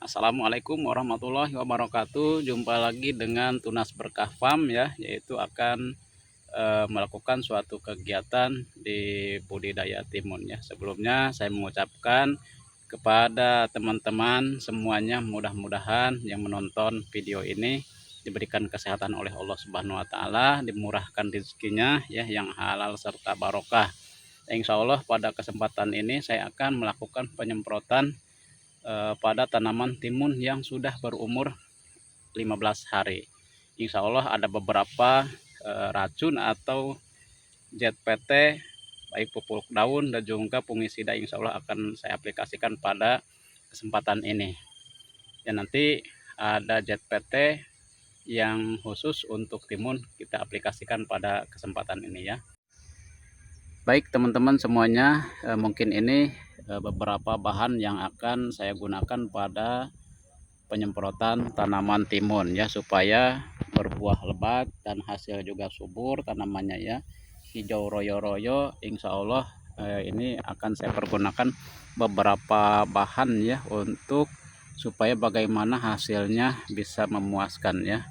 Assalamualaikum warahmatullahi wabarakatuh. Jumpa lagi dengan Tunas Berkah Farm ya, yaitu akan melakukan suatu kegiatan di budidaya timun ya. Sebelumnya saya mengucapkan kepada teman-teman semuanya, mudah-mudahan yang menonton video ini diberikan kesehatan oleh Allah Subhanahu wa taala, dimurahkan rezekinya ya yang halal serta barokah. Insya Allah pada kesempatan ini saya akan melakukan penyemprotan pada tanaman timun yang sudah berumur 15 hari. Insya Allah ada beberapa racun atau ZPT baik pupuk daun dan juga fungisida insya Allah akan saya aplikasikan pada kesempatan ini. Ya, nanti ada ZPT yang khusus untuk timun kita aplikasikan pada kesempatan ini ya. Baik teman-teman semuanya, mungkin ini beberapa bahan yang akan saya gunakan pada penyemprotan tanaman timun ya, supaya berbuah lebat dan hasil juga subur tanamannya ya, hijau royo-royo. Insya Allah ini akan saya pergunakan beberapa bahan ya, untuk supaya bagaimana hasilnya bisa memuaskan ya.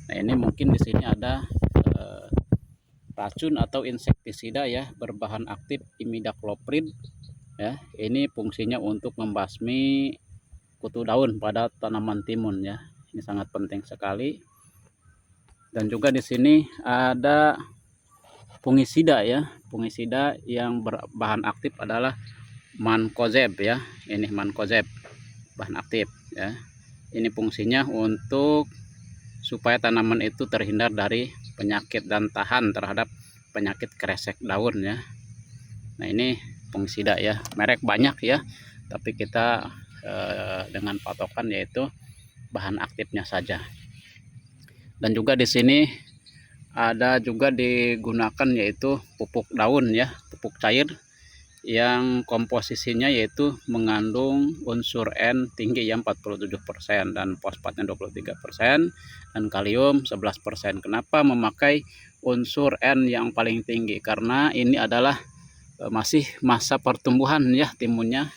Nah, ini mungkin di sini ada racun atau insektisida ya, berbahan aktif imidacloprid ya. Ini fungsinya untuk membasmi kutu daun pada tanaman timun ya. Ini sangat penting sekali. Dan juga di sini ada fungisida ya. Fungisida yang berbahan aktif adalah mancozeb ya. Ini mancozeb bahan aktif ya. Ini fungsinya untuk supaya tanaman itu terhindar dari penyakit dan tahan terhadap penyakit kresek daun ya. Nah, ini fungisida ya. Merek banyak ya, tapi kita dengan patokan yaitu bahan aktifnya saja. Dan juga di sini ada juga digunakan yaitu pupuk daun ya, pupuk cair yang komposisinya yaitu mengandung unsur N tinggi yang 47% dan fosfatnya 23% dan kalium 11%. Kenapa memakai unsur N yang paling tinggi? Karena ini adalah masih masa pertumbuhan ya timunnya.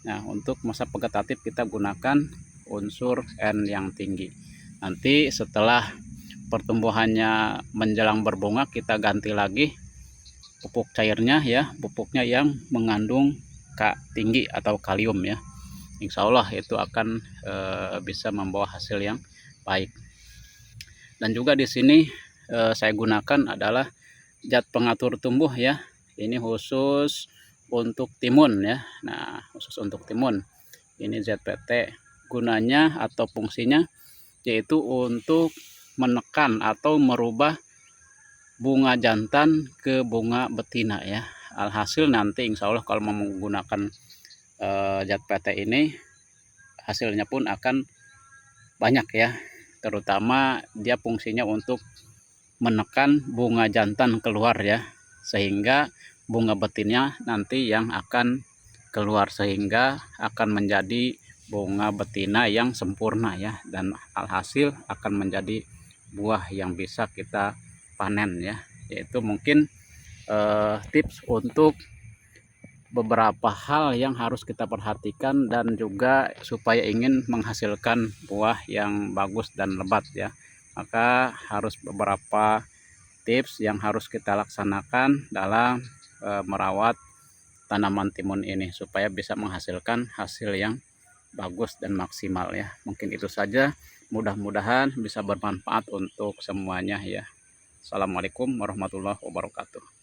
Nah, untuk masa vegetatif kita gunakan unsur N yang tinggi. Nanti setelah pertumbuhannya menjelang berbunga kita ganti lagi pupuk cairnya ya, pupuknya yang mengandung K tinggi atau kalium ya. Insya Allah itu akan bisa membawa hasil yang baik. Dan juga di sini saya gunakan adalah zat pengatur tumbuh ya. Ini khusus untuk timun ya. Nah, khusus untuk timun. Ini ZPT gunanya atau fungsinya yaitu untuk menekan atau merubah bunga jantan ke bunga betina ya. Alhasil nanti insya Allah kalau mau menggunakan ZPT ini hasilnya pun akan banyak ya. Terutama dia fungsinya untuk menekan bunga jantan keluar ya, sehingga bunga betinnya nanti yang akan keluar, sehingga akan menjadi bunga betina yang sempurna ya, dan alhasil akan menjadi buah yang bisa kita panen ya. Yaitu mungkin tips untuk beberapa hal yang harus kita perhatikan dan juga supaya ingin menghasilkan buah yang bagus dan lebat ya, maka harus beberapa tips yang harus kita laksanakan dalam merawat tanaman timun ini supaya bisa menghasilkan hasil yang bagus dan maksimal ya. Mungkin itu saja, mudah-mudahan bisa bermanfaat untuk semuanya ya. Assalamualaikum warahmatullahi wabarakatuh.